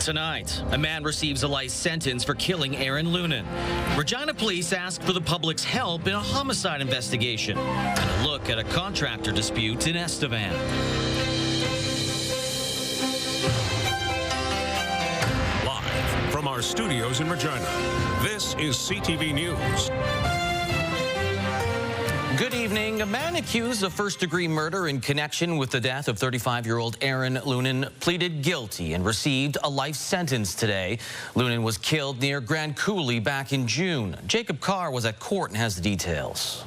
Tonight, a man receives a life sentence for killing Aaron Lunan. Regina police ask for the public's help in a homicide investigation. And a look at a contractor dispute in Estevan. Live from our studios in Regina, this is CTV News. Good evening. A man accused of first-degree murder in connection with the death of 35-year-old Aaron Lunan pleaded guilty and received a life sentence today. Lunan was killed near Grand Coulee back in June. Jacob Carr was at court and has the details.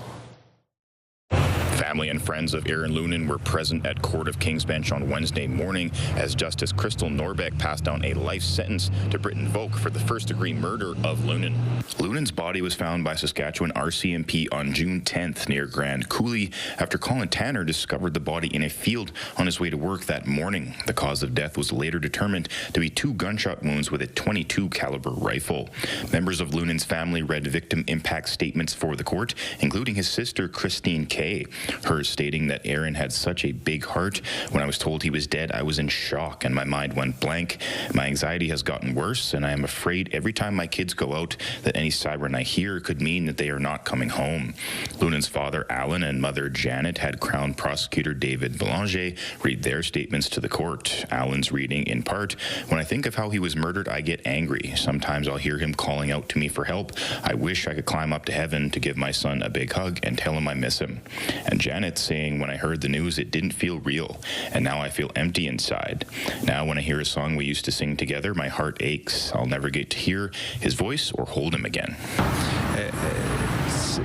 Family and friends of Aaron Lunan were present at Court of King's Bench on Wednesday morning as Justice Crystal Norbeck passed down a life sentence to Britton Volk for the first-degree murder of Lunan. Lunan's body was found by Saskatchewan RCMP on June 10th near Grand Coulee after Colin Tanner discovered the body in a field on his way to work that morning. The cause of death was later determined to be 2 gunshot wounds with a .22 caliber rifle. Members of Lunan's family read victim impact statements for the court, including his sister Christine Kay. Hers stating that Aaron had such a big heart. When I was told he was dead, I was in shock and my mind went blank. My anxiety has gotten worse and I am afraid every time my kids go out that any siren I hear could mean that they are not coming home. Lunan's father, Alan, and mother, Janet, had Crown Prosecutor David Belanger read their statements to the court. Alan's reading, in part, "When I think of how he was murdered, I get angry. Sometimes I'll hear him calling out to me for help. I wish I could climb up to heaven to give my son a big hug and tell him I miss him." And Janet saying, "When I heard the news, it didn't feel real, and now I feel empty inside. Now when I hear a song we used to sing together, my heart aches. I'll never get to hear his voice or hold him again."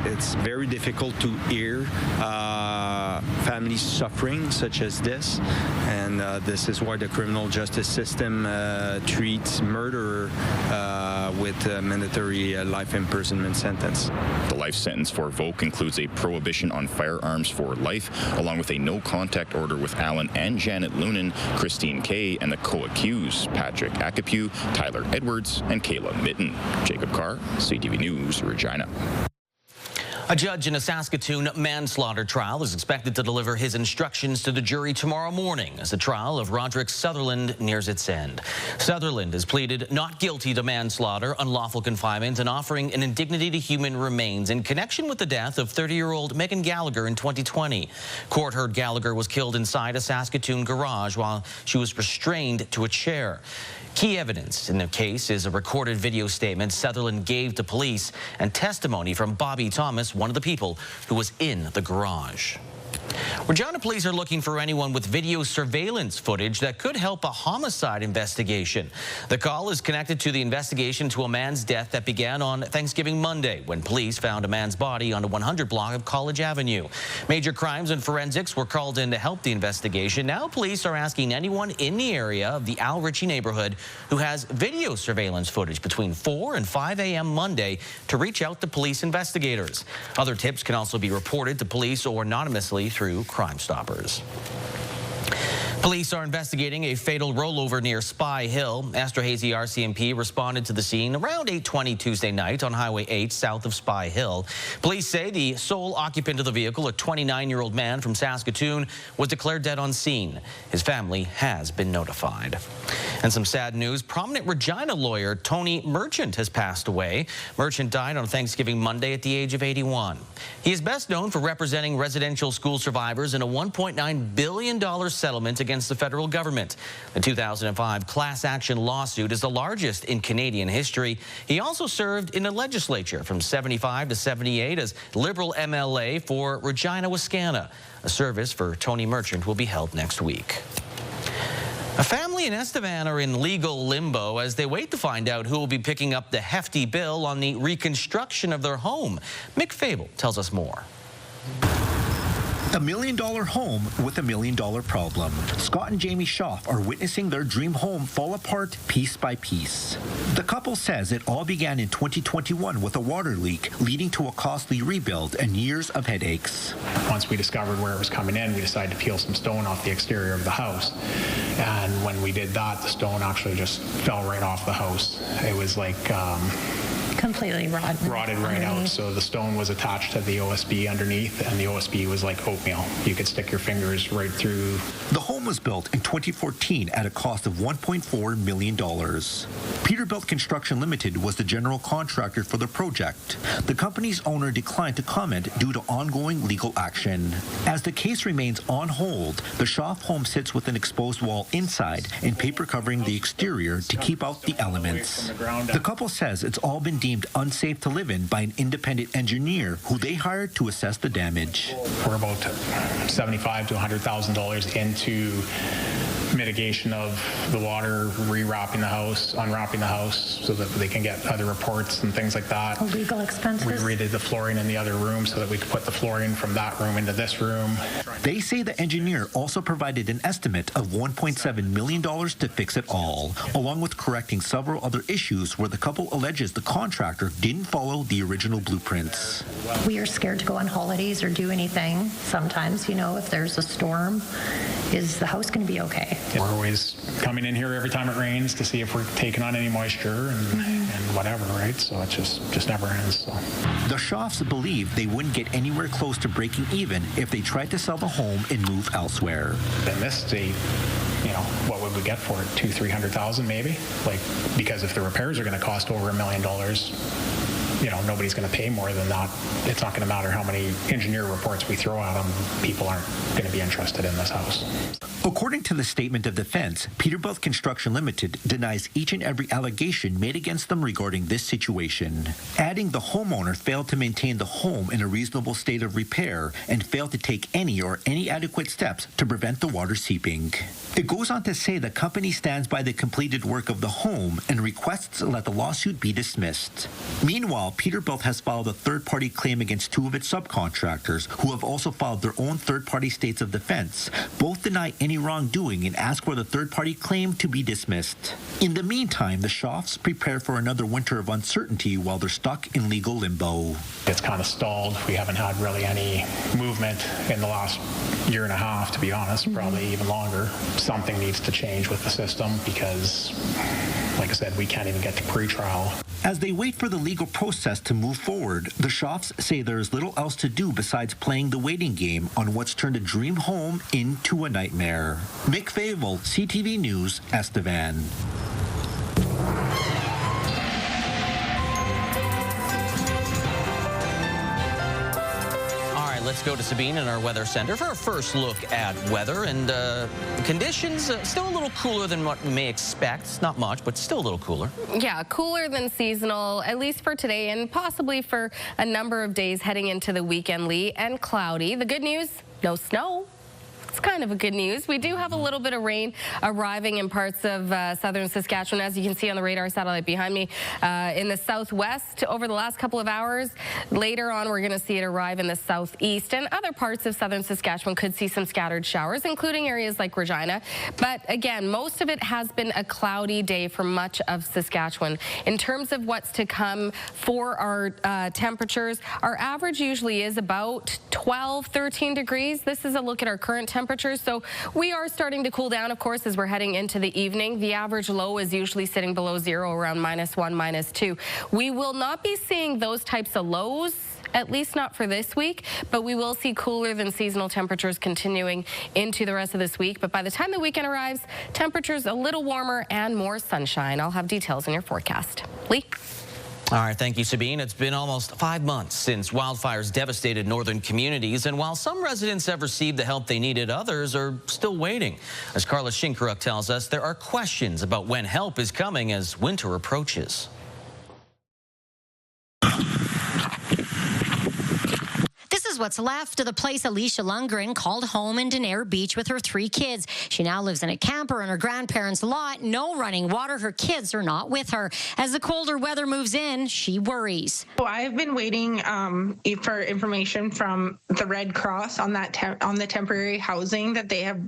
It's very difficult to hear families suffering such as this, and this is why the criminal justice system treats murderer with a mandatory life imprisonment sentence. The life sentence for Volk includes a prohibition on firearms for life, along with a no-contact order with Alan and Janet Lunan, Christine Kay, and the co-accused, Patrick Akapew, Tyler Edwards, and Kayla Mitten. Jacob Carr, CTV News, Regina. A judge in a Saskatoon manslaughter trial is expected to deliver his instructions to the jury tomorrow morning as the trial of Roderick Sutherland nears its end. Sutherland has pleaded not guilty to manslaughter, unlawful confinement, and offering an indignity to human remains in connection with the death of 30-year-old Megan Gallagher in 2020. Court heard Gallagher was killed inside a Saskatoon garage while she was restrained to a chair. Key evidence in the case is a recorded video statement Sutherland gave to police and testimony from Bobby Thomas, one of the people who was in the garage. Regina police are looking for anyone with video surveillance footage that could help a homicide investigation. The call is connected to the investigation to a man's death that began on Thanksgiving Monday when police found a man's body on the 100 block of College Avenue. Major crimes and forensics were called in to help the investigation. Now police are asking anyone in the area of the Al Ritchie neighborhood who has video surveillance footage between 4 and 5 a.m. Monday to reach out to police investigators. Other tips can also be reported to police or anonymously through Crime Stoppers. Police are investigating a fatal rollover near Spy Hill. Esterhazy RCMP responded to the scene around 8:20 Tuesday night on Highway 8 south of Spy Hill. Police say the sole occupant of the vehicle, a 29-year-old man from Saskatoon, was declared dead on scene. His family has been notified. And some sad news, prominent Regina lawyer Tony Merchant has passed away. Merchant died on Thanksgiving Monday at the age of 81. He is best known for representing residential school survivors in a $1.9 billion settlement against the federal government. The 2005 class action lawsuit is the largest in Canadian history. He also served in the legislature from 75 to 78 as Liberal MLA for Regina, Wascana. A service for Tony Merchant will be held next week. A family in Estevan are in legal limbo as they wait to find out who will be picking up the hefty bill on the reconstruction of their home. Mick Fable tells us more. $1 million home with $1 million problem. Scott and Jamie Schaff are witnessing their dream home fall apart piece by piece. The couple says it all began in 2021 with a water leak, leading to a costly rebuild and years of headaches. Once we discovered where it was coming in, we decided to peel some stone off the exterior of the house. And when we did that, the stone actually just fell right off the house. It was like completely rotten. Rotted right out. So the stone was attached to the OSB underneath, and the OSB was like oatmeal. You could stick your fingers right through. The home was built in 2014 at a cost of $1.4 million. Peterbilt Construction Limited was the general contractor for the project. The company's owner declined to comment due to ongoing legal action. As the case remains on hold, the Schaaf home sits with an exposed wall inside and paper covering the exterior to keep out the elements. The couple says it's all been deemed unsafe to live in by an independent engineer who they hired to assess the damage. We're about $75,000 to $100,000 into mitigation of the water, rewrapping the house, unwrapping the house so that they can get other reports and things like that. Legal expenses. We redid the flooring in the other room so that we could put the flooring from that room into this room. They say the engineer also provided an estimate of $1.7 million to fix it all, along with correcting several other issues where the couple alleges the contractor didn't follow the original blueprints. We are scared to go on holidays or do anything sometimes, if there's a storm. Is the house going to be okay? We're always coming in here every time it rains to see if we're taking on any moisture and whatever, right? So it just never ends. So. The Schaafs believe they wouldn't get anywhere close to breaking even if they tried to sell the home and move elsewhere. In this state, what would we get for it? $200,000-300,000 maybe? Because if the repairs are going to cost over $1 million, nobody's going to pay more than that. It's not going to matter how many engineer reports we throw at them. People aren't going to be interested in this house. According to the statement of defense, Peterbilt Construction Limited denies each and every allegation made against them regarding this situation, adding the homeowner failed to maintain the home in a reasonable state of repair and failed to take any adequate steps to prevent the water seeping. It goes on to say the company stands by the completed work of the home and requests let the lawsuit be dismissed. Meanwhile, Peterbilt has filed a third-party claim against two of its subcontractors who have also filed their own third-party states of defense. Both deny any wrongdoing and ask for the third-party claim to be dismissed. In the meantime, the Schaafs prepare for another winter of uncertainty while they're stuck in legal limbo. It's kind of stalled. We haven't had really any movement in the last year and a half, to be honest, probably even longer. Something needs to change with the system because, like I said, we can't even get to pre-trial. As they wait for the legal process to move forward, the Schaafs say there is little else to do besides playing the waiting game on what's turned a dream home into a nightmare. Mick Favel, CTV News, Estevan. Let's go to Sabine in our weather center for our first look at weather and conditions. Still a little cooler than what we may expect. Not much, but still a little cooler. Yeah, cooler than seasonal, at least for today and possibly for a number of days heading into the weekend, Lee, and cloudy. The good news, no snow. It's kind of a good news. We do have a little bit of rain arriving in parts of southern Saskatchewan, as you can see on the radar satellite behind me, in the southwest over the last couple of hours. Later on, we're going to see it arrive in the southeast, and other parts of southern Saskatchewan could see some scattered showers, including areas like Regina. But again, most of it has been a cloudy day for much of Saskatchewan. In terms of what's to come for our temperatures, our average usually is about 12-13 degrees. This is a look at our current temperatures. So we are starting to cool down, of course, as we're heading into the evening. The average low is usually sitting below zero, around -1, -2. We will not be seeing those types of lows, at least not for this week, but we will see cooler than seasonal temperatures continuing into the rest of this week. But by the time the weekend arrives, temperatures a little warmer and more sunshine. I'll have details in your forecast. Lee? All right, thank you, Sabine. It's been almost 5 months since wildfires devastated northern communities, and while some residents have received the help they needed, others are still waiting. As Carla Shinkaruk tells us, there are questions about when help is coming as winter approaches. What's left of the place Alicia Lundgren called home in Denair Beach with her 3 kids. She now lives in a camper in her grandparents' lot. No running water. Her kids are not with her. As the colder weather moves in, she worries. So I've been waiting for information from the Red Cross on the temporary housing that they have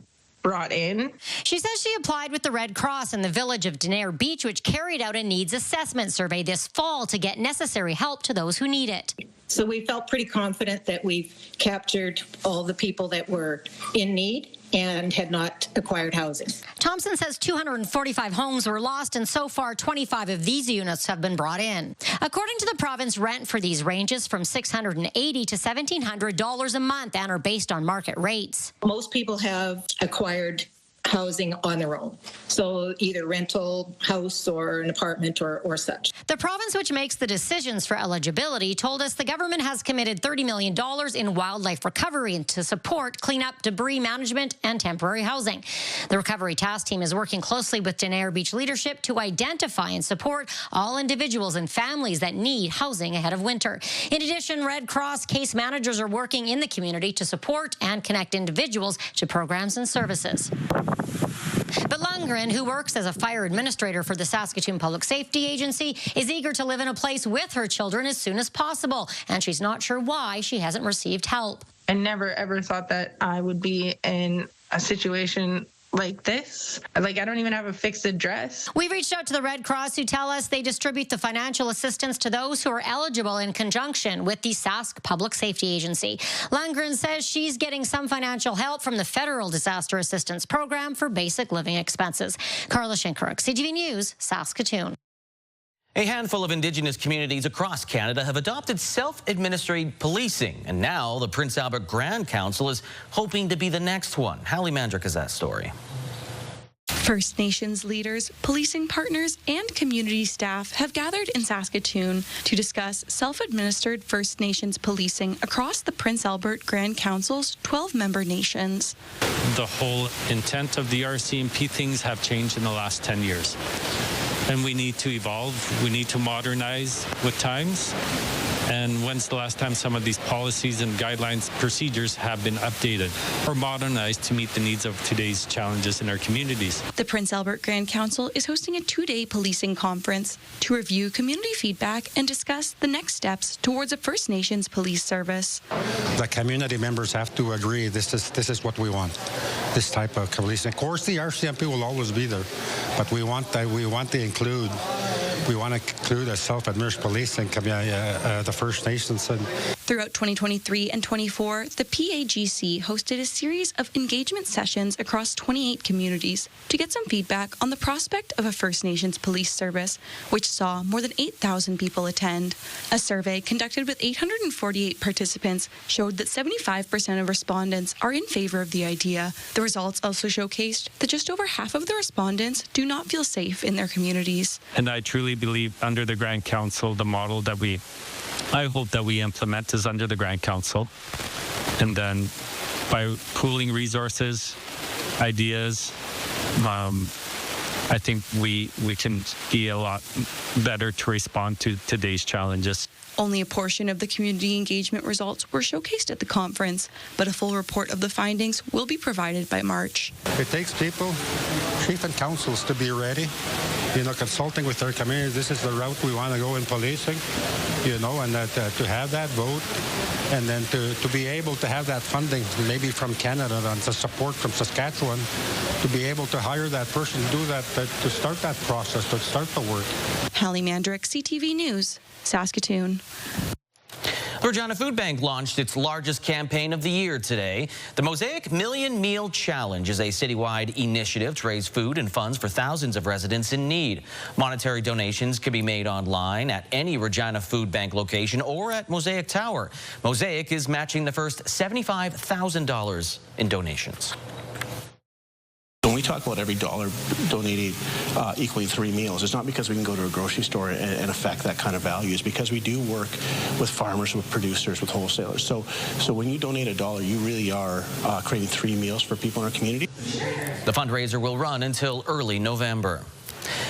brought in. She says she applied with the Red Cross in the village of Denair Beach, which carried out a needs assessment survey this fall to get necessary help to those who need it. So we felt pretty confident that we've captured all the people that were in need. and had not acquired housing. Thompson says 245 homes were lost, and so far 25 of these units have been brought in. According to the province, rent for these ranges from $680 to $1,700 a month and are based on market rates. Most people have acquired housing on their own, so either rental house or an apartment or such. The province, which makes the decisions for eligibility, told us the government has committed $30 million in wildlife recovery to support cleanup, debris management, and temporary housing. The recovery task team is working closely with Denair Beach leadership to identify and support all individuals and families that need housing ahead of winter. In addition, Red Cross case managers are working in the community to support and connect individuals to programs and services. But Lundgren, who works as a fire administrator for the Saskatoon Public Safety Agency, is eager to live in a place with her children as soon as possible, and she's not sure why she hasn't received help. I never ever thought that I would be in a situation like this. Like, I don't even have a fixed address. We reached out to the Red Cross, who tell us they distribute the financial assistance to those who are eligible in conjunction with the Sask Public Safety Agency. Lundgren says she's getting some financial help from the Federal Disaster Assistance Program for basic living expenses. Carla Shinkaruk, CTV News, Saskatoon. A handful of Indigenous communities across Canada have adopted self-administered policing, and now the Prince Albert Grand Council is hoping to be the next one. Hallie Mandrick has that story. First Nations leaders, policing partners, and community staff have gathered in Saskatoon to discuss self-administered First Nations policing across the Prince Albert Grand Council's 12-member nations. The whole intent of the RCMP things have changed in the last 10 years. And we need to evolve, we need to modernize with times. And when's the last time some of these policies and guidelines, procedures have been updated or modernized to meet the needs of today's challenges in our communities? The Prince Albert Grand Council is hosting a 2-day policing conference to review community feedback and discuss the next steps towards a First Nations police service. The community members have to agree this is what we want, this type of policing. Of course, the RCMP will always be there, but we want to include a self-administered policing, the First Nations. Throughout 2023 and 24, the PAGC hosted a series of engagement sessions across 28 communities to get some feedback on the prospect of a First Nations police service, which saw more than 8,000 people attend. A survey conducted with 848 participants showed that 75% of respondents are in favor of the idea. The results also showcased that just over half of the respondents do not feel safe in their communities. And I truly believe under the Grand Council, the model that I hope that we implement is under the Grand Council. And then by pooling resources, ideas, I think we can be a lot better to respond to today's challenges. Only a portion of the community engagement results were showcased at the conference, but a full report of the findings will be provided by March. It takes people, chief and councils, to be ready, consulting with their community. This is the route we want to go in policing, and to have that vote, and then to be able to have that funding, maybe from Canada and the support from Saskatchewan, to be able to hire that person to do that, to start that process, to start the work. Hallie Mandrick, CTV News, Saskatoon. The Regina Food Bank launched its largest campaign of the year today. The Mosaic Million Meal Challenge is a citywide initiative to raise food and funds for thousands of residents in need. Monetary donations can be made online at any Regina Food Bank location or at Mosaic Tower. Mosaic is matching the first $75,000 in donations. When we talk about every dollar donated equaling 3 meals, it's not because we can go to a grocery store and affect that kind of value. It's because we do work with farmers, with producers, with wholesalers. So when you donate $1, you really are creating 3 meals for people in our community. The fundraiser will run until early November.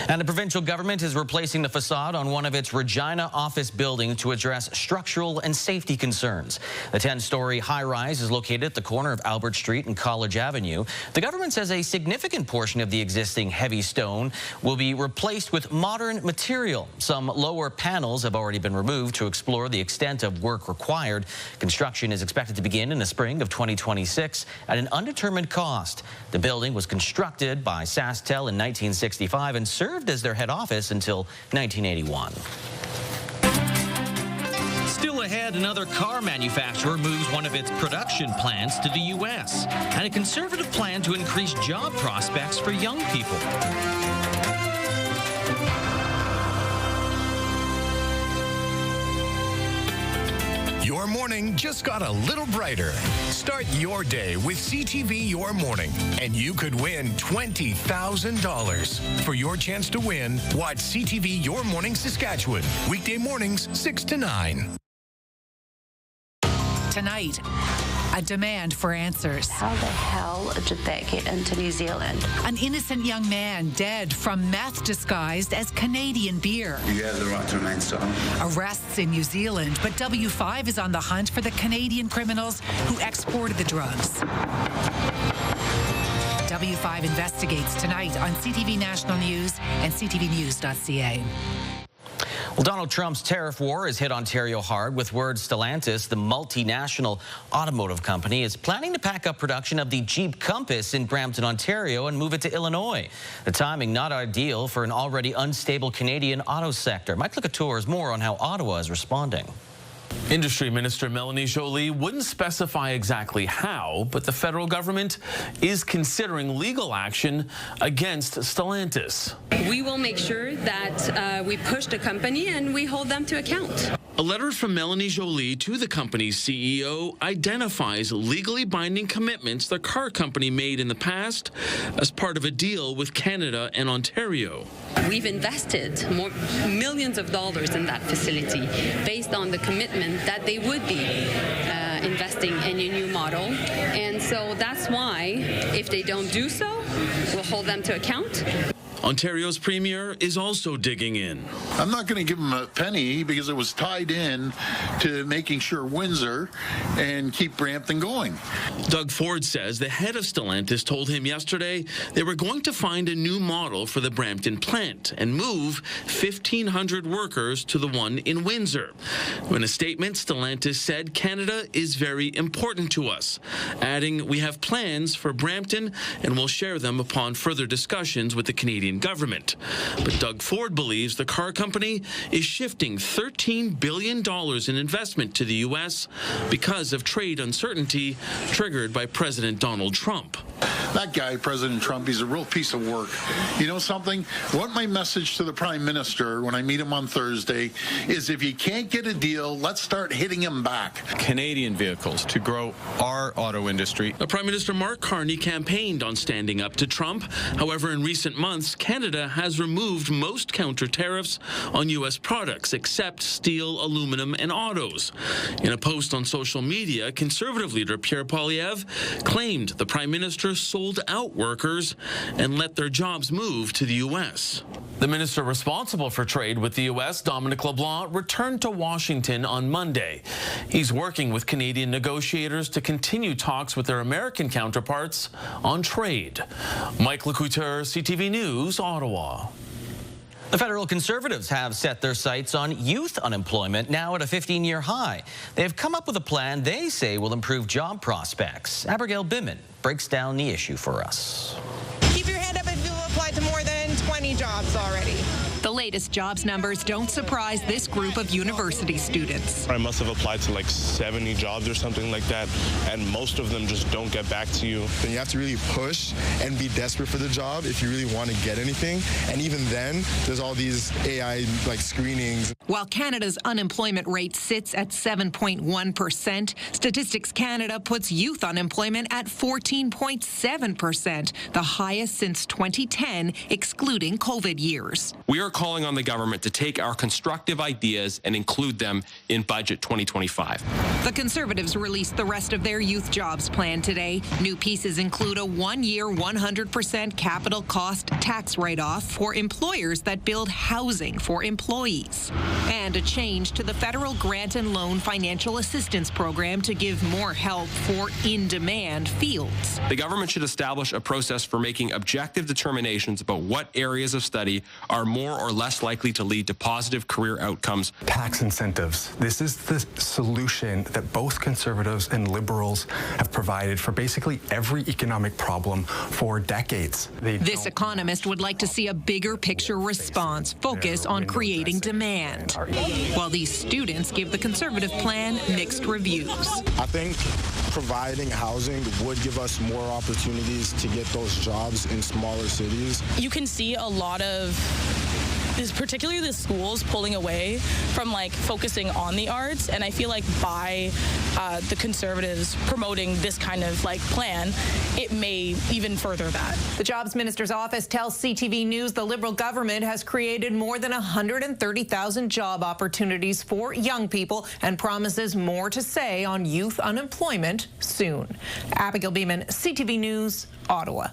And the provincial government is replacing the facade on one of its Regina office buildings to address structural and safety concerns. The 10-story high-rise is located at the corner of Albert Street and College Avenue. The government says a significant portion of the existing heavy stone will be replaced with modern material. Some lower panels have already been removed to explore the extent of work required. Construction is expected to begin in the spring of 2026 at an undetermined cost. The building was constructed by SaskTel in 1965 and served as their head office until 1981. Still ahead. ahead, another car manufacturer moves one of its production plants to the U.S. and a conservative plan to increase job prospects for young people. Your morning just got a little brighter. Start your day with CTV Your Morning, and you could win $20,000. For your chance to win, watch CTV Your Morning Saskatchewan, weekday mornings 6 to 9. Tonight, a demand for answers. How the hell did they get into New Zealand? An innocent young man dead from meth disguised as Canadian beer. You have the right to remain silent. Arrests in New Zealand, but W5 is on the hunt for the Canadian criminals who exported the drugs. W5 investigates tonight on CTV National News and ctvnews.ca. Well, Donald Trump's tariff war has hit Ontario hard, with word Stellantis, the multinational automotive company, is planning to pack up production of the Jeep Compass in Brampton, Ontario, and move it to Illinois. The timing not ideal for an already unstable Canadian auto sector. Mike Lecouture has more on how Ottawa is responding. Industry Minister Melanie Joly wouldn't specify exactly how, but the federal government is considering legal action against Stellantis. We will make sure that we push the company and we hold them to account. A letter from Melanie Joly to the company's CEO identifies legally binding commitments the car company made in the past as part of a deal with Canada and Ontario. We've invested millions of dollars in that facility based on the commitment that they would be investing in a new model. And so that's why, if they don't do so, we'll hold them to account. Ontario's premier is also digging in. I'm not going to give him a penny because it was tied in to making sure Windsor and keep Brampton going. Doug Ford says the head of Stellantis told him yesterday they were going to find a new model for the Brampton plant and move 1,500 workers to the one in Windsor. In a statement, Stellantis said Canada is very important to us, adding, "We have plans for Brampton and we'll share them upon further discussions with the Canadian government." But Doug Ford believes the car company is shifting $13 billion in investment to the U.S. because of trade uncertainty triggered by President Donald Trump. That guy, President Trump, he's a real piece of work. You know something? What my message to the Prime Minister when I meet him on Thursday is, if you can't get a deal, let's start hitting him back. Canadian vehicles to grow our auto industry. The Prime Minister Mark Carney campaigned on standing up to Trump. However, in recent months, Canada has removed most counter tariffs on U.S. products except steel, aluminum, and autos. In a post on social media, Conservative leader Pierre Poilievre claimed the Prime Minister sold out workers and let their jobs move to the U.S. The minister responsible for trade with the U.S., Dominic LeBlanc, returned to Washington on Monday. He's working with Canadian negotiators to continue talks with their American counterparts on trade. Mike Lecouture, CTV News, Ottawa. The federal Conservatives have set their sights on youth unemployment, now at a 15-year high. They've come up with a plan they say will improve job prospects. Abigail Bimman breaks down the issue for us. Keep your hand up if you've applied to more than 20 jobs already. The latest jobs numbers don't surprise this group of university students. I must have applied to like 70 jobs or something like that, and most of them just don't get back to you. Then you have to really push and be desperate for the job if you really want to get anything. And even then, there's all these AI screenings. While Canada's unemployment rate sits at 7.1%, Statistics Canada puts youth unemployment at 14.7%, the highest since 2010, excluding COVID years. We are calling on the government to take our constructive ideas and include them in Budget 2025. The Conservatives released the rest of their youth jobs plan today. New pieces include a one-year 100% capital cost tax write-off for employers that build housing for employees, and a change to the federal grant and loan financial assistance program to give more help for in-demand fields. The government should establish a process for making objective determinations about what areas of study are more or less less likely to lead to positive career outcomes. Tax incentives. This is the solution that both Conservatives and Liberals have provided for basically every economic problem for decades. This economist would like to see a bigger picture response, focus on creating demand, while these students give the Conservative plan mixed reviews. I think providing housing would give us more opportunities to get those jobs in smaller cities. You can see a lot of, particularly the schools, pulling away from like focusing on the arts, and I feel like by the Conservatives promoting this kind of like plan, it may even further that. The Jobs Minister's office tells CTV News the Liberal government has created more than 130,000 job opportunities for young people and promises more to say on youth unemployment soon. Abigail Beeman, CTV News, Ottawa.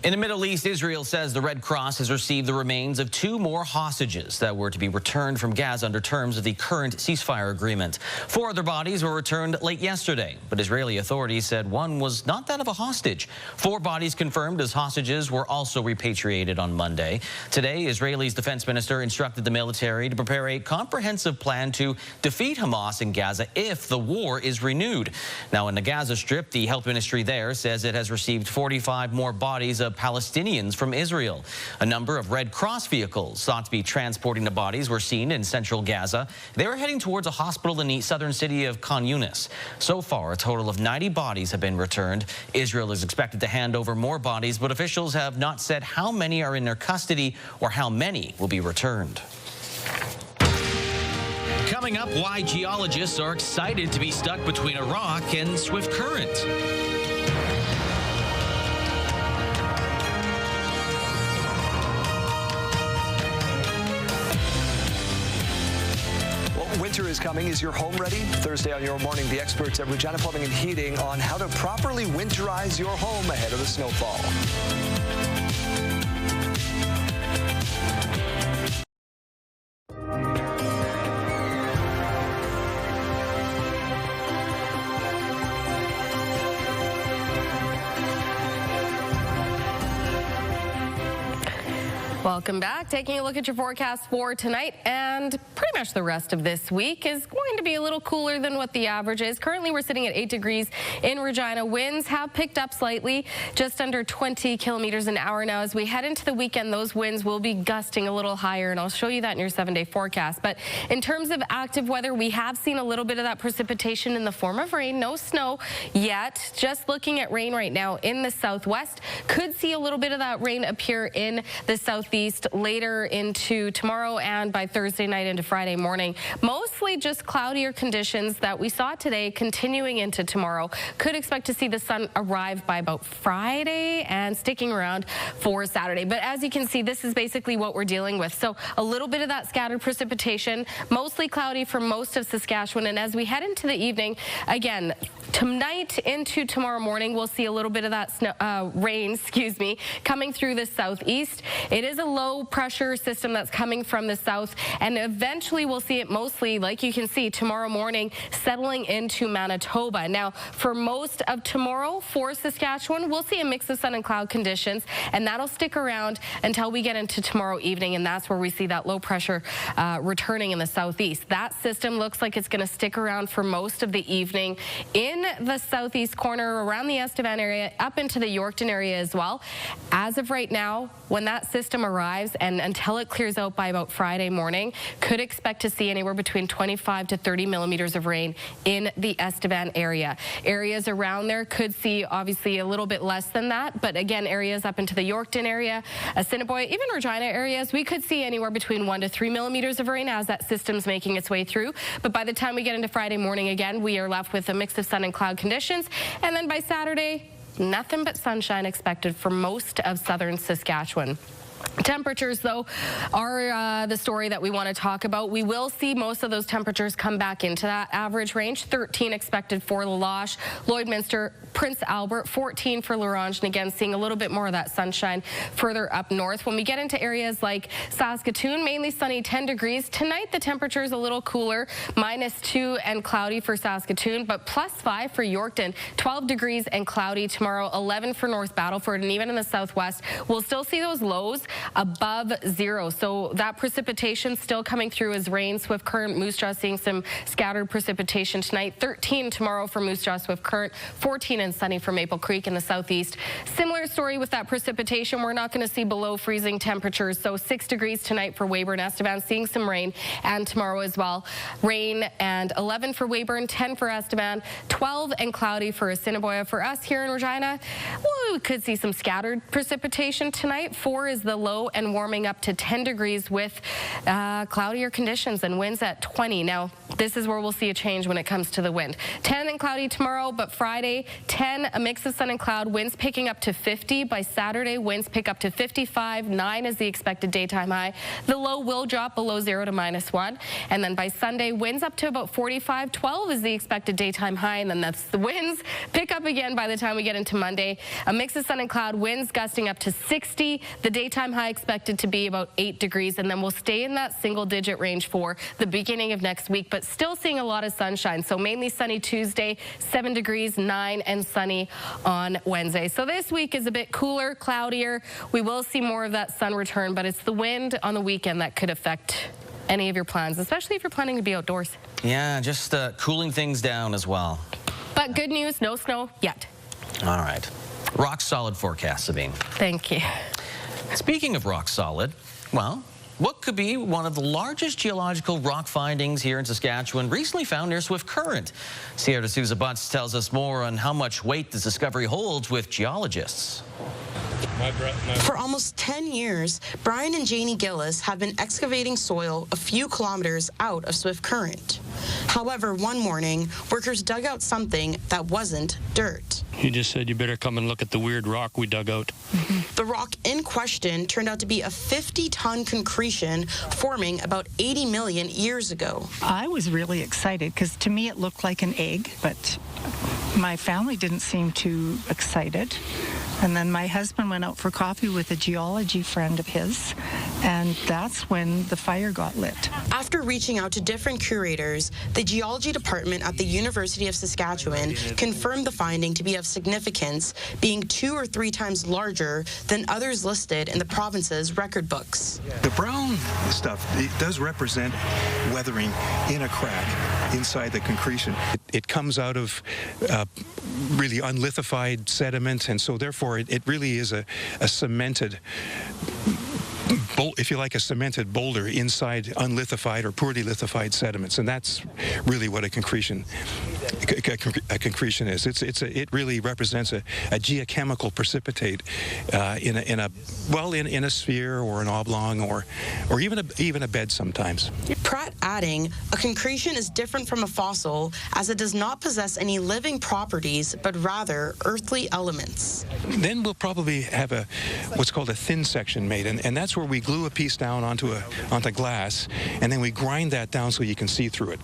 In the Middle East, Israel says the Red Cross has received the remains of 2 more hostages that were to be returned from Gaza under terms of the current ceasefire agreement. 4 other bodies were returned late yesterday, but Israeli authorities said one was not that of a hostage. 4 bodies confirmed as hostages were also repatriated on Monday. Today, Israel's defense minister instructed the military to prepare a comprehensive plan to defeat Hamas in Gaza if the war is renewed. Now, in the Gaza Strip, the health ministry there says it has received 45 more bodies of Palestinians from Israel. A number of Red Cross vehicles thought to be transporting the bodies were seen in central Gaza. They were heading towards a hospital in the southern city of Khan Yunis. So far, a total of 90 bodies have been returned. Israel is expected to hand over more bodies, but officials have not said how many are in their custody or how many will be returned. Coming up, why geologists are excited to be stuck between a rock and swift current. Winter is coming. Is your home ready? Thursday on Your Morning, the experts at Regina Plumbing and Heating on how to properly winterize your home ahead of the snowfall. Welcome back. Taking a look at your forecast for tonight and pretty much the rest of this week is going to be a little cooler than what the average is. Currently, we're sitting at 8 degrees in Regina. Winds have picked up slightly, just under 20 kilometers an hour now. As we head into the weekend, those winds will be gusting a little higher, and I'll show you that in your 7-day forecast. But in terms of active weather, we have seen a little bit of that precipitation in the form of rain. No snow yet. Just looking at rain right now in the southwest. Could see a little bit of that rain appear in the southeast later into tomorrow and by Thursday night into Friday morning. Mostly just cloudier conditions that we saw today continuing into tomorrow. Could expect to see the sun arrive by about Friday and sticking around for Saturday. But as you can see, this is basically what we're dealing with. So a little bit of that scattered precipitation, mostly cloudy for most of Saskatchewan. And as we head into the evening, again, tonight into tomorrow morning, we'll see a little bit of that rain, coming through the southeast. It is a low pressure system that's coming from the south, and eventually we'll see it mostly, like you can see, tomorrow morning settling into Manitoba. Now, for most of tomorrow for Saskatchewan, we'll see a mix of sun and cloud conditions, and that'll stick around until we get into tomorrow evening, and that's where we see that low pressure returning in the southeast. That system looks like it's going to stick around for most of the evening in the southeast corner around the Estevan area, up into the Yorkton area as well. As of right now, when that system arrives and until it clears out by about Friday morning, could expect to see anywhere between 25 to 30 millimeters of rain in the Estevan area. Areas around there could see obviously a little bit less than that, but again, areas up into the Yorkton area, Assiniboia, even Regina areas, we could see anywhere between 1 to 3 millimeters of rain as that system's making its way through. But by the time we get into Friday morning again, we are left with a mix of sun and cloud conditions, and then by Saturday, nothing but sunshine expected for most of southern Saskatchewan. Temperatures, though, are the story that we want to talk about. We will see most of those temperatures come back into that average range. 13 expected for La Loche, Lloydminster, Prince Albert, 14 for La Ronge, and again, seeing a little bit more of that sunshine further up north. When we get into areas like Saskatoon, mainly sunny, 10 degrees. Tonight, the temperature is a little cooler, -2 and cloudy for Saskatoon, but +5 for Yorkton, 12 degrees and cloudy tomorrow, 11 for North Battleford, and even in the southwest, we'll still see those lows above 0. So that precipitation still coming through as rain. Swift Current, Moose Jaw seeing some scattered precipitation tonight. 13 tomorrow for Moose Jaw, Swift Current. 14 and sunny for Maple Creek in the southeast. Similar story with that precipitation. We're not going to see below freezing temperatures. So 6 degrees tonight for Weyburn, Estevan, seeing some rain, and tomorrow as well. Rain and 11 for Weyburn, 10 for Estevan, 12 and cloudy for Assiniboia. For us here in Regina, we could see some scattered precipitation tonight. 4 is the low and warming up to 10 degrees with cloudier conditions and winds at 20. Now, this is where we'll see a change when it comes to the wind. 10 and cloudy tomorrow, but Friday, 10, a mix of sun and cloud, winds picking up to 50. By Saturday, winds pick up to 55. 9 is the expected daytime high. The low will drop below 0 to -1. And then by Sunday, winds up to about 45. 12 is the expected daytime high, and then that's the winds pick up again by the time we get into Monday. A mix of sun and cloud, winds gusting up to 60. The daytime high expected to be about 8 degrees, and then we'll stay in that single-digit range for the beginning of next week, but still seeing a lot of sunshine. So mainly sunny Tuesday, 7 degrees, 9 and sunny on Wednesday. So this week is a bit cooler, cloudier. We will see more of that sun return, but it's the wind on the weekend that could affect any of your plans, especially if you're planning to be outdoors. Yeah, just cooling things down as well. But good news, no snow yet. All right. Rock solid forecast, Sabine. Thank you. Speaking of rock solid, well, what could be one of the largest geological rock findings here in Saskatchewan recently found near Swift Current? Sierra D'Souza Butts tells us more on how much weight this discovery holds with geologists. For almost 10 years, Brian and Janie Gillis have been excavating soil a few kilometers out of Swift Current. However, one morning, workers dug out something that wasn't dirt. He just said, you better come and look at the weird rock we dug out. The rock in question turned out to be a 50-ton concretion forming about 80 million years ago. I was really excited because to me it looked like an egg, but my family didn't seem too excited. And then my husband went out for coffee with a geology friend of his, and that's when the fire got lit. After reaching out to different curators, the geology department at the University of Saskatchewan confirmed the finding to be of significance, being 2 or 3 times larger than others listed in the province's record books. The brown stuff, it does represent weathering in a crack inside the concretion. It comes out of really unlithified sediment, and so therefore it really is a cemented, if you like, a cemented boulder inside unlithified or poorly lithified sediments, and that's really what a concretion is. It really represents a geochemical precipitate in a sphere or an oblong or even a bed sometimes. Pratt adding, a concretion is different from a fossil as it does not possess any living properties, but rather earthly elements. Then we'll probably have what's called a thin section made, and that's where we glue a piece down onto glass, and then we grind that down so you can see through it.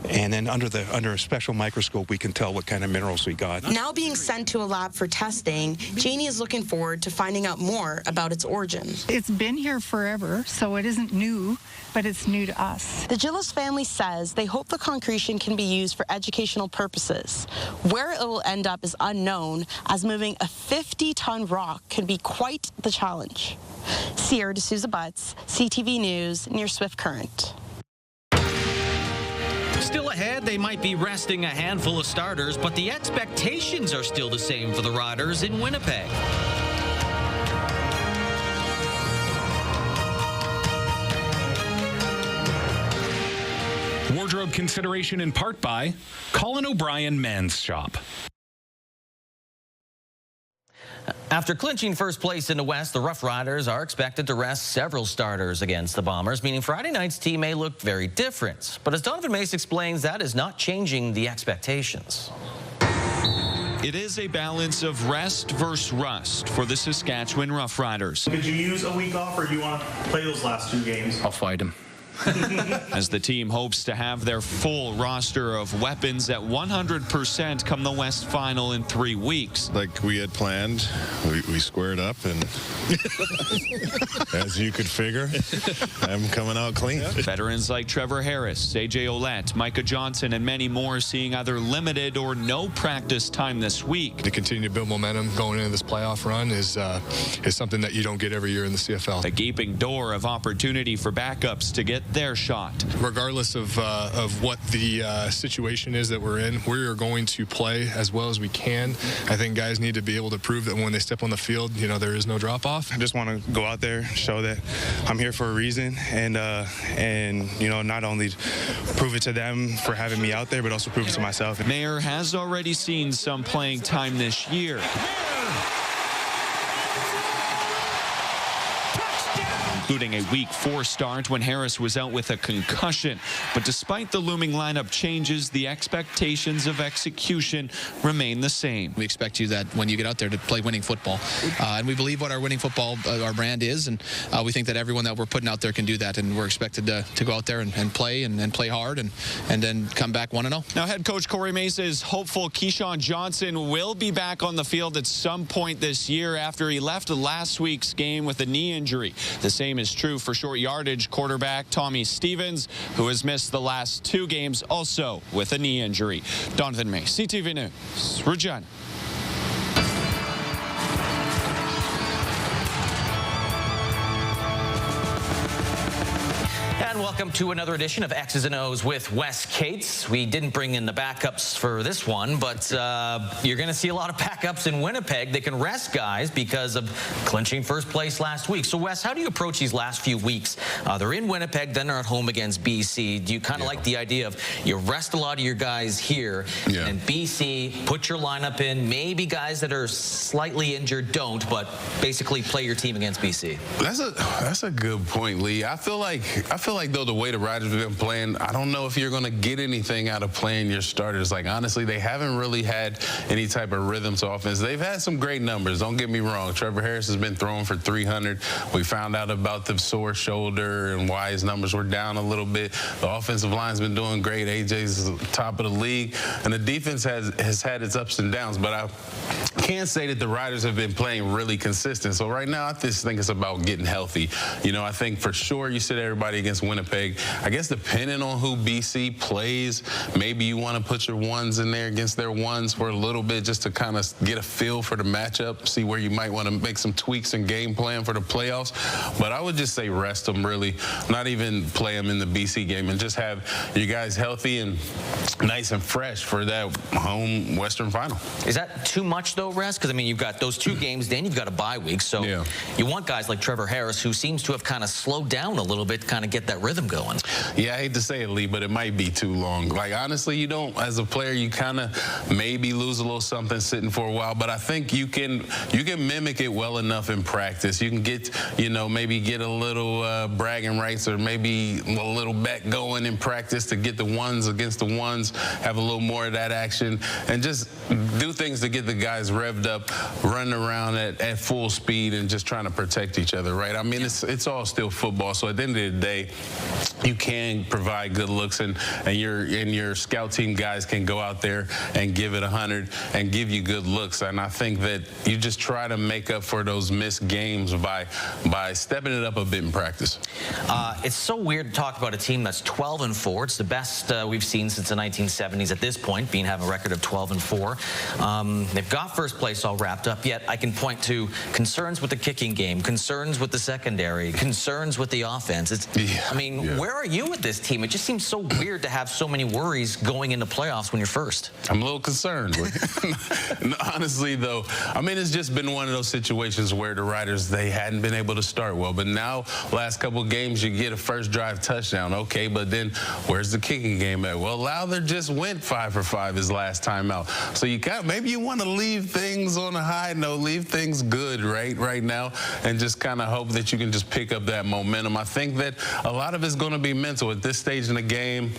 And then under a special microscope, we can tell what kind of minerals we got. Now being sent to a lab for testing, Janie is looking forward to finding out more about its origin. It's been here forever, so it isn't new, but it's new to us. The Gillis family says they hope the concretion can be used for educational purposes. Where it will end up is unknown, as moving a 50-ton rock can be quite the challenge. Sierra D'Souza Butts, CTV News, near Swift Current. Still ahead, they might be resting a handful of starters, but the expectations are still the same for the Riders in Winnipeg. Wardrobe consideration in part by Colin O'Brien Men's Shop. After clinching first place in the West, the Roughriders are expected to rest several starters against the Bombers, meaning Friday night's team may look very different. But as Donovan Mace explains, that is not changing the expectations. It is a balance of rest versus rust for the Saskatchewan Roughriders. Did you use a week off, or do you want to play those last 2 games? I'll fight him. as the team hopes to have their full roster of weapons at 100% come the West Final in 3 weeks. Like we had planned, we squared up, and as you could figure, I'm coming out clean. Veterans like Trevor Harris, A.J. Ouellette, Micah Johnson, and many more seeing either limited or no practice time this week. To continue to build momentum going into this playoff run is something that you don't get every year in the CFL. A gaping door of opportunity for backups to get their shot. Regardless of what the situation is that we're in, we are going to play as well as we can. I think guys need to be able to prove that when they step on the field, there is no drop-off. I just want to go out there, show that I'm here for a reason, and not only prove it to them for having me out there, but also prove it to myself. Mayer has already seen some playing time this year, including a Week 4 start when Harris was out with a concussion. But despite the looming lineup changes, the expectations of execution remain the same. We expect you that when you get out there to play winning football. And we believe what our winning football, our brand is, and we think that everyone that we're putting out there can do that. And we're expected to go out there and play and play hard and then come back 1-0. Now, head coach Corey Mesa is hopeful Keyshawn Johnson will be back on the field at some point this year after he left last week's game with a knee injury. The same is true for short yardage quarterback Tommy Stevens, who has missed the last 2 games also with a knee injury. Donovan May, CTV News, Regina. And welcome to another edition of X's and O's with Wes Cates. We didn't bring in the backups for this one, but you're going to see a lot of backups in Winnipeg. They can rest guys because of clinching first place last week. So, Wes, how do you approach these last few weeks? They're in Winnipeg, then they're at home against BC. Do you kind of like the idea of you rest a lot of your guys here, and BC, put your lineup in, maybe guys that are slightly injured don't, but basically play your team against BC? That's a good point, Lee. I feel like though the way the Riders have been playing, I don't know if you're going to get anything out of playing your starters. Like, honestly, they haven't really had any type of rhythm to offense. They've had some great numbers, don't get me wrong. Trevor Harris has been throwing for 300. We found out about the sore shoulder and why his numbers were down a little bit. The offensive line's been doing great. AJ's top of the league. And the defense has had its ups and downs. But I can't say that the Riders have been playing really consistent. So right now, I just think it's about getting healthy. I think for sure you sit everybody against Winnipeg. I guess depending on who BC plays, maybe you want to put your ones in there against their ones for a little bit just to kind of get a feel for the matchup, see where you might want to make some tweaks in game plan for the playoffs. But I would just say rest them, really, not even play them in the BC game, and just have you guys healthy and nice and fresh for that home Western Final. Is that too much, though, rest? Because, I mean, you've got those 2 games, then you've got a bye week. So you want guys like Trevor Harris, who seems to have kind of slowed down a little bit, kind of get that rhythm going. Yeah, I hate to say it, Lee, but it might be too long. Like, honestly, you don't, as a player, you kind of maybe lose a little something sitting for a while, but I think you can mimic it well enough in practice. You can get, maybe get a little bragging rights or maybe a little bet going in practice to get the ones against the ones, have a little more of that action, and just do things to get the guys revved up, running around at full speed and just trying to protect each other, right? I mean, it's all still football, so at the end of the day, you can provide good looks, and your scout team guys can go out there and give it 100 and give you good looks. And I think that you just try to make up for those missed games by stepping it up a bit in practice. It's so weird to talk about a team that's 12-4. It's the best we've seen since the 1970s at this point, being having a record of 12-4. They've got first place all wrapped up, yet I can point to concerns with the kicking game, concerns with the secondary, concerns with the offense. Where are you with this team? It just seems so weird to have so many worries going into playoffs when you're first. I'm a little concerned. Honestly, though, I mean, it's just been one of those situations where the Riders, they hadn't been able to start well. But now, last couple of games, you get a first drive touchdown. Okay, but then where's the kicking game at? Well, Lowther just went 5 for 5 his last time out. So maybe you want to leave things on a high note, leave things good right now, and just kind of hope that you can just pick up that momentum. I think that a lot of it's going to be mental at this stage in the game.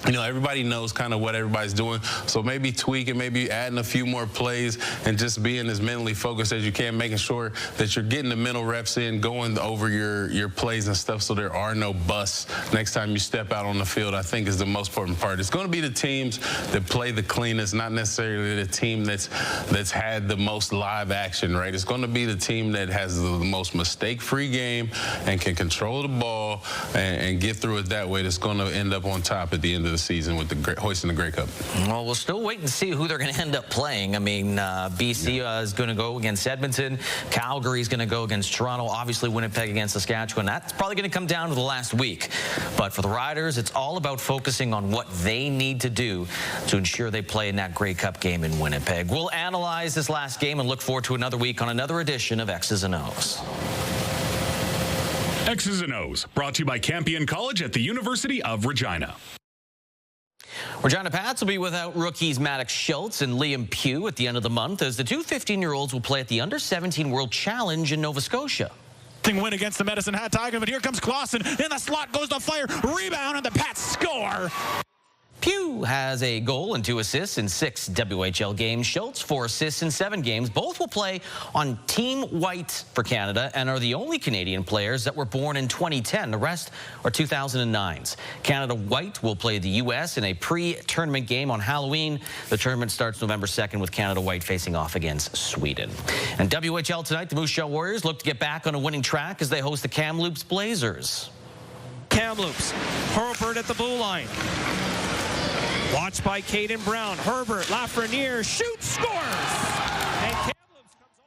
everybody knows kind of what everybody's doing. So maybe tweaking, maybe adding a few more plays and just being as mentally focused as you can, making sure that you're getting the mental reps in, going over your plays and stuff so there are no busts next time you step out on the field, I think is the most important part. It's going to be the teams that play the cleanest, not necessarily the team that's had the most live action, right? It's going to be the team that has the most mistake-free game and can control the ball and get through it that way that's going to end up on top at the end of the season with the hoisting the Grey Cup. Well, we'll still wait and see who they're going to end up playing. I mean, BC is going to go against Edmonton. Calgary is going to go against Toronto. Obviously, Winnipeg against Saskatchewan. That's probably going to come down to the last week. But for the Riders, it's all about focusing on what they need to do to ensure they play in that Grey Cup game in Winnipeg. We'll analyze this last game and look forward to another week on another edition of X's and O's. X's and O's, brought to you by Campion College at the University of Regina. Regina Pats will be without rookies Maddox Schultz and Liam Pugh at the end of the month as the two 15-year-olds will play at the Under-17 World Challenge in Nova Scotia. Win against the Medicine Hat Tigers, but here comes Clausen. In the slot goes the Fire. Rebound, and the Pats score. Pugh has a goal and 2 assists in 6 WHL games. Schultz 4 assists in 7 games. Both will play on Team White for Canada and are the only Canadian players that were born in 2010. The rest are 2009s. Canada White will play the U.S. in a pre-tournament game on Halloween. The tournament starts November 2nd with Canada White facing off against Sweden. And WHL tonight, the Moose Jaw Warriors look to get back on a winning track as they host the Kamloops Blazers. Kamloops, Herbert at the blue line. Watched by Caden Brown. Herbert, Lafreniere, shoots, scores! And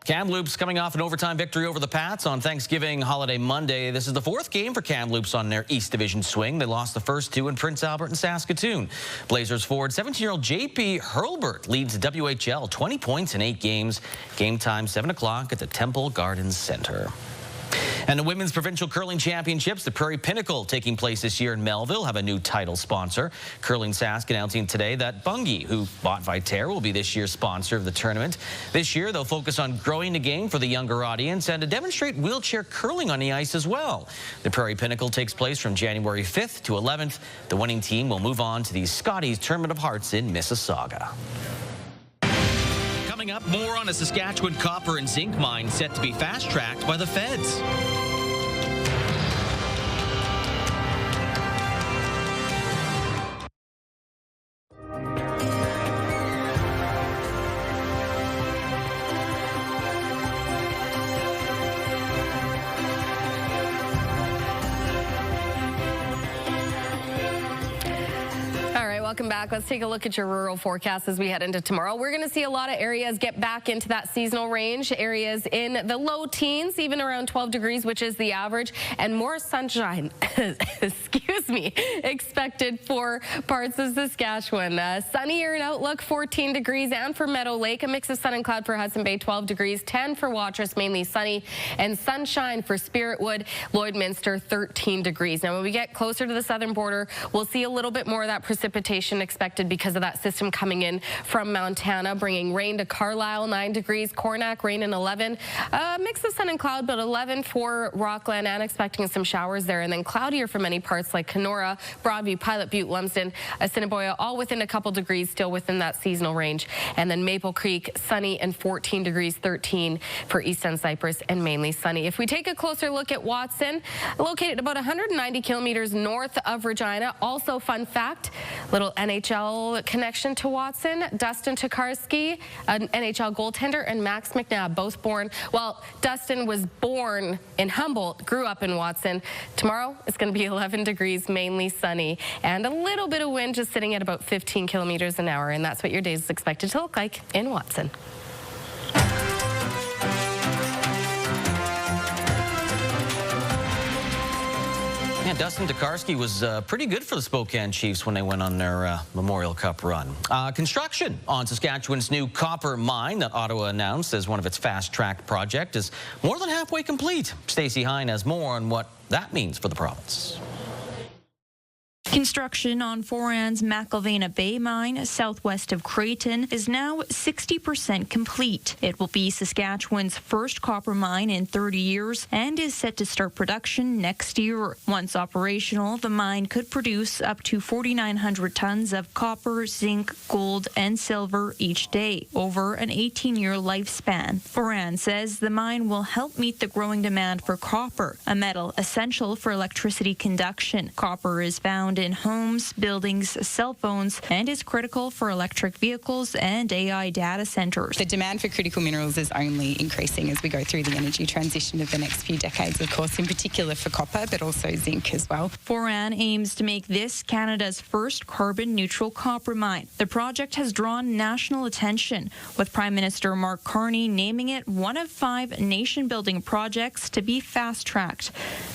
Kamloops coming off an overtime victory over the Pats on Thanksgiving holiday Monday. This is the 4th game for Kamloops on their East Division swing. They lost the first 2 in Prince Albert and Saskatoon. Blazers forward 17-year-old JP Hurlbert leads the WHL 20 points in 8 games. Game time 7 o'clock at the Temple Gardens Center. And the Women's Provincial Curling Championships, the Prairie Pinnacle, taking place this year in Melville, have a new title sponsor. Curling Sask announcing today that Bungie, who bought Viterra, will be this year's sponsor of the tournament. This year, they'll focus on growing the game for the younger audience and to demonstrate wheelchair curling on the ice as well. The Prairie Pinnacle takes place from January 5th to 11th. The winning team will move on to the Scotties Tournament of Hearts in Mississauga. Coming up, more on a Saskatchewan copper and zinc mine set to be fast-tracked by the feds. Welcome back. Let's take a look at your rural forecast as we head into tomorrow. We're going to see a lot of areas get back into that seasonal range. Areas in the low teens, even around 12 degrees, which is the average, and more sunshine, excuse me, expected for parts of Saskatchewan. Sunnier in Outlook, 14 degrees, and for Meadow Lake, a mix of sun and cloud for Hudson Bay, 12 degrees, 10 for Watrous, mainly sunny, and sunshine for Spiritwood, Lloydminster, 13 degrees. Now, when we get closer to the southern border, we'll see a little bit more of that precipitation expected because of that system coming in from Montana, bringing rain to Carlisle, 9 degrees, Coronach, rain in 11. Mix of sun and cloud, but 11 for Rockland, and expecting some showers there, and then cloudier for many parts like Kenora, Broadview, Pilot Butte, Lumsden, Assiniboia, all within a couple degrees, still within that seasonal range. And then Maple Creek, sunny and 14 degrees, 13 for East End Cypress, and mainly sunny. If we take a closer look at Watson, located about 190 kilometers north of Regina. Also, fun fact, little NHL connection to Watson. Dustin Tokarski, an NHL goaltender, and Max McNabb, both born, well, Dustin was born in Humboldt, grew up in Watson. Tomorrow, it's going to be 11 degrees, mainly sunny, and a little bit of wind just sitting at about 15 kilometers an hour, and that's what your day is expected to look like in Watson. Yeah, Dustin Tokarski was pretty good for the Spokane Chiefs when they went on their Memorial Cup run. Construction on Saskatchewan's new copper mine that Ottawa announced as one of its fast-track project is more than halfway complete. Stacey Hine has more on what that means for the province. Construction on Foran's McIlvena Bay mine, southwest of Creighton, is now 60% complete. It will be Saskatchewan's first copper mine in 30 years and is set to start production next year. Once operational, the mine could produce up to 4,900 tons of copper, zinc, gold, and silver each day over an 18-year lifespan. Foran says the mine will help meet the growing demand for copper, a metal essential for electricity conduction. Copper is found in homes, buildings, cell phones, and is critical for electric vehicles and AI data centers. The demand for critical minerals is only increasing as we go through the energy transition of the next few decades, of course, in particular for copper, but also zinc as well. Foran aims to make this Canada's first carbon-neutral copper mine. The project has drawn national attention, with Prime Minister Mark Carney naming it one of 5 nation-building projects to be fast-tracked.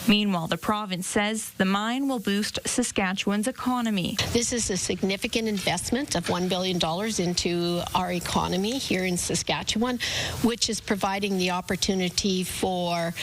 Meanwhile, the province says the mine will boost Saskatchewan's economy. This is a significant investment of $1 billion into our economy here in Saskatchewan, which is providing the opportunity for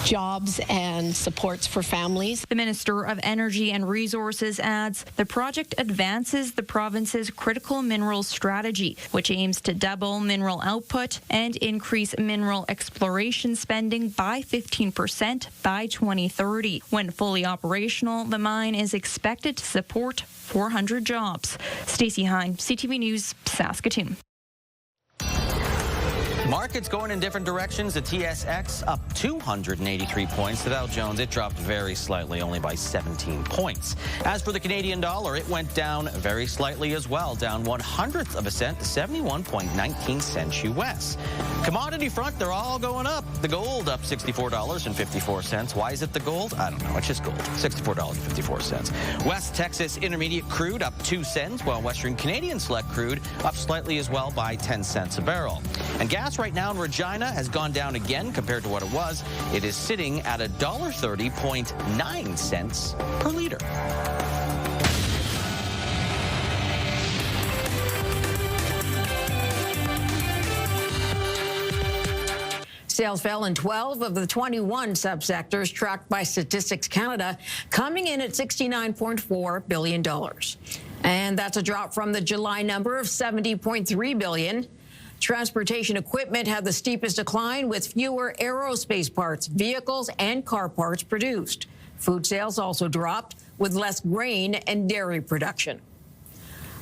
jobs and supports for families. The Minister of Energy and Resources adds the project advances the province's critical minerals strategy, which aims to double mineral output and increase mineral exploration spending by 15% by 2030. When fully operational, the mine is expected to support 400 jobs. Stacey Hine, CTV News, Saskatoon. Markets going in different directions. The TSX up 283 points. The Dow Jones, it dropped very slightly, only by 17 points. As for the Canadian dollar, it went down very slightly as well, down 1/100th of a cent to 71.19 cents U.S. Commodity front, they're all going up. The gold up $64.54. Why is it the gold? I don't know. It's just gold. $64.54. West Texas Intermediate crude up 2 cents, while Western Canadian Select crude up slightly as well by 10 cents a barrel. And gas right now in Regina has gone down again compared to what it was. It is sitting at $1.30.9 per liter. Sales fell in 12 of the 21 subsectors tracked by Statistics Canada, coming in at $69.4 billion. And that's a drop from the July number of $70.3 billion. Transportation equipment had the steepest decline, with fewer aerospace parts, vehicles, and car parts produced. Food sales also dropped, with less grain and dairy production.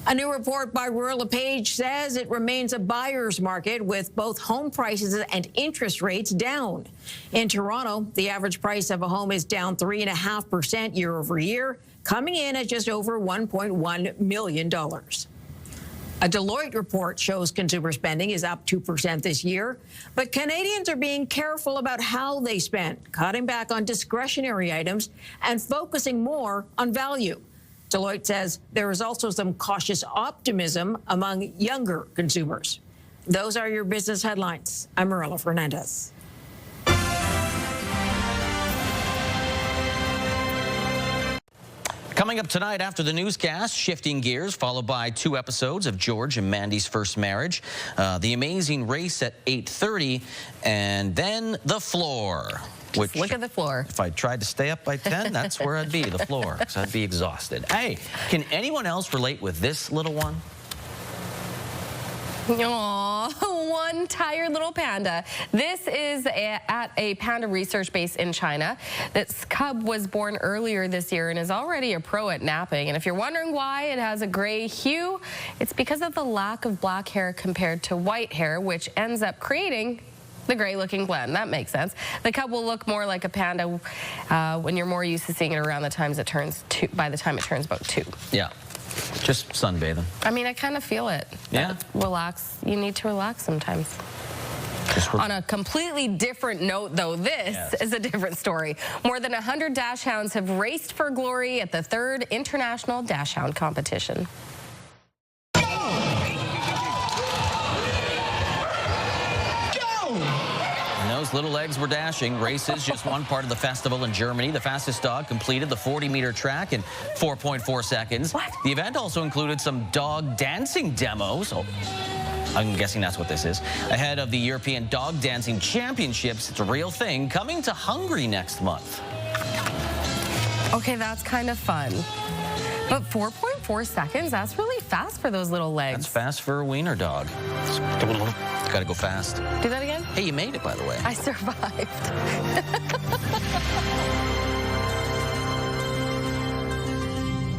A new report by Royal LePage says it remains a buyer's market, with both home prices and interest rates down. In Toronto, the average price of a home is down 3.5% year over year, coming in at just over $1.1 million. A Deloitte report shows consumer spending is up 2% this year, but Canadians are being careful about how they spend, cutting back on discretionary items and focusing more on value. Deloitte says there is also some cautious optimism among younger consumers. Those are your business headlines. I'm Marilla Fernandez. Coming up tonight after the newscast, shifting gears, followed by 2 episodes of George and Mandy's First Marriage, The Amazing Race at 8:30, and then The Floor. Which, look at the floor. If I tried to stay up by 10, that's where I'd be, the floor, because I'd be exhausted. Hey, can anyone else relate with this little one? Aww, one tired little panda. This is at a panda research base in China. This cub was born earlier this year and is already a pro at napping. And if you're wondering why it has a gray hue, it's because of the lack of black hair compared to white hair, which ends up creating the gray-looking blend. That makes sense. The cub will look more like a panda when you're more used to seeing it around the times it turns 2, by the time it turns about 2. Yeah. Just sunbathing. I mean, I kind of feel it. Yeah. Relax. You need to relax sometimes. On a completely different note, though, this is a different story. More than 100 dachshunds have raced for glory at the 3rd International Dachshund Competition. Those little legs were dashing. Races, just one part of the festival in Germany. The fastest dog completed the 40-meter track in 4.4 seconds. What? The event also included some dog dancing demos. Oh, I'm guessing that's what this is. Ahead of the European Dog Dancing Championships, it's a real thing, coming to Hungary next month. Okay, that's kind of fun. But 4.4 seconds, that's really fast for those little legs. That's fast for a wiener dog. Gotta go fast. Do that again? Hey, you made it, by the way. I survived.